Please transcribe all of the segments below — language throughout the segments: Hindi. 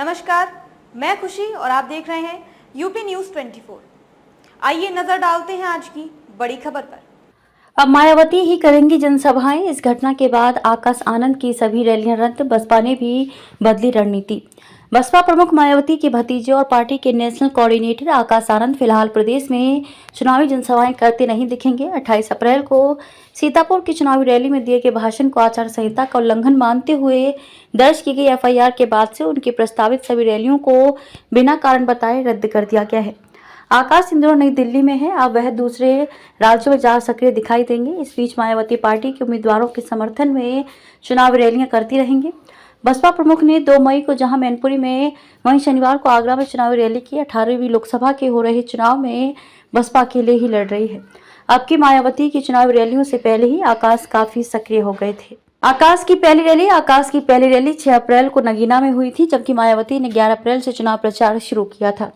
नमस्कार, मैं खुशी और आप देख रहे हैं यूपी न्यूज़ 24। आइए नजर डालते हैं आज की बड़ी खबर पर। अब मायावती ही करेंगी जनसभाएं। इस घटना के बाद आकाश आनंद की सभी रैलियां रद्द। बसपा ने भी बदली रणनीति। बसपा प्रमुख मायावती के भतीजे और पार्टी के नेशनल कोऑर्डिनेटर आकाश आनंद फिलहाल प्रदेश में चुनावी जनसभाएं करते नहीं दिखेंगे। 28 अप्रैल को सीतापुर की चुनावी रैली में दिए गए भाषण को आचार संहिता का उल्लंघन मानते हुए दर्ज की गई एफआईआर के बाद से उनकी प्रस्तावित सभी रैलियों को बिना कारण बताए रद्द कर दिया गया है। आकाश इन दिनों नई दिल्ली में है। अब वह दूसरे राज्यों में ज्यादा सक्रिय दिखाई देंगे। इस बीच मायावती पार्टी के उम्मीदवारों के समर्थन में चुनावी रैलियां करती रहेंगी। बसपा प्रमुख ने 2 मई को जहां मैनपुरी में, वहीं शनिवार को आगरा में चुनावी रैली की। 18वीं लोकसभा के हो रहे चुनाव में बसपा अकेले ही लड़ रही है। अब की मायावती की चुनावी रैलियों से पहले ही आकाश काफी सक्रिय हो गए थे। आकाश की पहली रैली 6 अप्रैल को नगीना में हुई थी, जबकि मायावती ने 11 अप्रैल से चुनाव प्रचार शुरू किया था।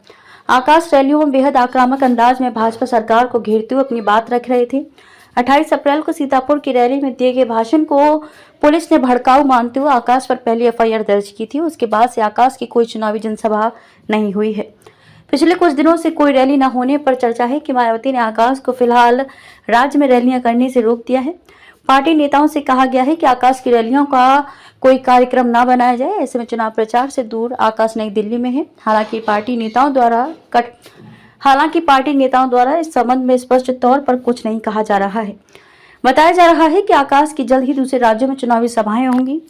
आकाश रैलियों में बेहद आक्रामक अंदाज में भाजपा सरकार को घेरते हुए अपनी बात रख रहे थे। 28 अप्रैल को सीतापुर की रैली में दिए गए भाषण को पुलिस ने भड़काऊ मानते हुए आकाश पर पहली एफआईआर दर्ज की थी। उसके बाद से आकाश की कोई चुनावी जनसभा नहीं हुई है। पिछले कुछ दिनों से कोई रैली न होने पर चर्चा है कि मायावती ने आकाश को फिलहाल राज्य में रैलियां करने से रोक दिया है। पार्टी नेताओं से कहा गया है कि आकाश की रैलियों का कोई कार्यक्रम न बनाया जाए। ऐसे में चुनाव प्रचार से दूर आकाश नई दिल्ली में है। हालांकि पार्टी नेताओं द्वारा इस संबंध में स्पष्ट तौर पर कुछ नहीं कहा जा रहा है। बताया जा रहा है कि आकाश की जल्द ही दूसरे राज्यों में चुनावी सभाएं होंगी।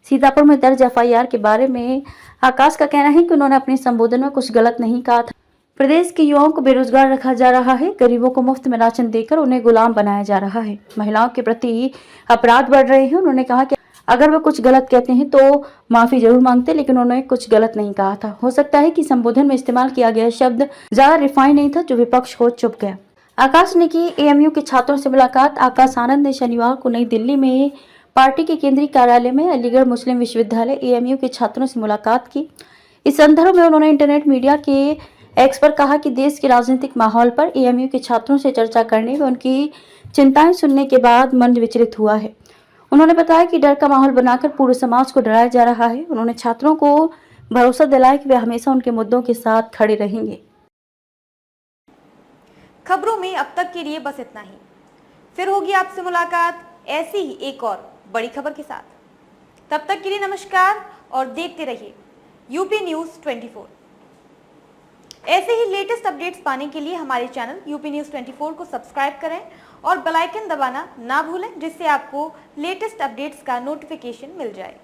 सीतापुर में दर्ज एफआईआर के बारे में आकाश का कहना है कि उन्होंने अपने संबोधन में कुछ गलत नहीं कहा था। प्रदेश के युवाओं को बेरोजगार रखा जा रहा है। गरीबों को मुफ्त में राशन देकर उन्हें गुलाम बनाया जा रहा है। महिलाओं के प्रति अपराध बढ़ रहे हैं। उन्होंने कहा कि अगर वे कुछ गलत कहते हैं तो माफी जरूर मांगते, लेकिन उन्होंने कुछ गलत नहीं कहा था। हो सकता है कि संबोधन में इस्तेमाल किया गया शब्द ज्यादा रिफाइन नहीं था, जो विपक्ष को चुप गया। आकाश ने की एएमयू के छात्रों से मुलाकात। आकाश आनंद ने शनिवार को नई दिल्ली में पार्टी के केंद्रीय कार्यालय में अलीगढ़ मुस्लिम विश्वविद्यालय एएमयू के छात्रों से मुलाकात की। इस संदर्भ में उन्होंने इंटरनेट मीडिया के एक्स पर कहा कि देश के राजनीतिक माहौल पर एएमयू के छात्रों से चर्चा करने व उनकी चिंताएं सुनने के बाद मन विचलित हुआ है। उन्होंने बताया कि डर का माहौल बनाकर पूरे समाज को डराया जा रहा है। उन्होंने छात्रों को भरोसा दिलाया कि वे हमेशा उनके मुद्दों के साथ खड़े रहेंगे। खबरों में अब तक के लिए बस इतना ही। फिर होगी आपसे मुलाकात ऐसी ही एक और बड़ी खबर के साथ। तब तक के लिए नमस्कार और देखते रहिए यूपी न्यूज़ 24। ऐसे ही लेटेस्ट अपडेट्स पाने के लिए हमारे चैनल यूपी न्यूज़ 24 को सब्सक्राइब करें और बेल आइकन दबाना ना भूलें, जिससे आपको लेटेस्ट अपडेट्स का नोटिफिकेशन मिल जाए।